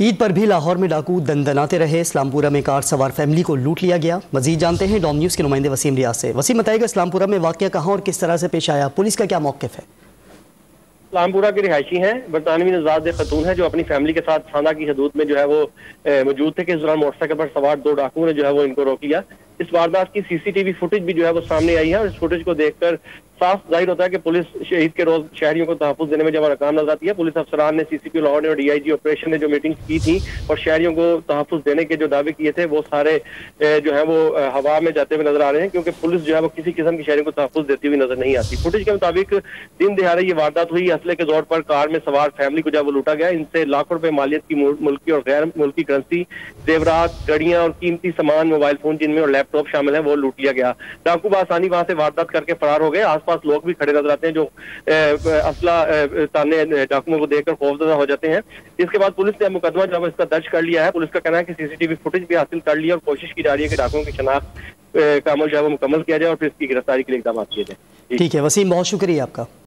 ईद पर भी लाहौर में डाकू दंदनाते रहे। इस्लामपुरा में कार सवार फैमिली को लूट लिया गया। मजीद जानते हैं डॉम न्यूज़ के नुमाइंदे वसीम रियाज से। वसीम, बताएगा इस्लामपुरा में वाक़या कहाँ और किस तरह से पेश आया, पुलिस का क्या मौक़िफ़ है? इस्लामपुरा के रिहायशी हैं, बरतानवी नज़ाद खतून है जो अपनी फैमिली के साथ थाना की हदूद में जो है वो मौजूद थे कि इस दौरान मोटरसाइकिल पर सवार दो डाकुओं ने जो है वो इनको रोक लिया। इस वारदात की सीसीटीवी फुटेज भी जो है वो सामने आई है और इस फुटेज को देखकर साफ जाहिर होता है कि पुलिस ईद के रोज शहरियों को तहफ़्फ़ुज़ देने में जब नाकाम नजर आती है। पुलिस अफसरान ने सीसीपी लाहौर ने और डीआईजी ऑपरेशन ने जो मीटिंग की थी और शहरियों को तहफ़्फ़ुज़ देने के जो दावे किए थे वो सारे जो है वो हवा में जाते हुए नजर आ रहे हैं, क्योंकि पुलिस जो है वो किसी किस्म की शहरियों को तहफ़्फ़ुज़ देती हुई नजर नहीं आती। फुटेज के मुताबिक दिन दिहाड़े ये वारदात हुई। असले के जोर पर कार में सवार फैमिली को जब वो लूटा गया। इनसे लाखों रुपए मालियत की मुल्की और गैर मुल्की करेंसी, जेवरात, घड़ियां और कीमती सामान, मोबाइल फोन जिनमें और लैपटॉप शामिल है, वो लूट लिया गया। डाकू बआसानी वहां से वारदात करके फरार हो गए। आसपास लोग भी खड़े नजर आते हैं जो असला ताने डाकुओं को देखकर खौफजदा हो जाते हैं। इसके बाद पुलिस ने मुकदमा जो है इसका दर्ज कर लिया है। पुलिस का कहना है कि सीसीटीवी फुटेज भी हासिल कर लिया और कोशिश की जा रही है कि डाकुओं की शनाख्त का अमल जो है वो मुकम्मल किया जाए और फिर इसकी गिरफ्तारी के लिए इकदाम किए जाए। ठीक है वसीम, बहुत शुक्रिया आपका।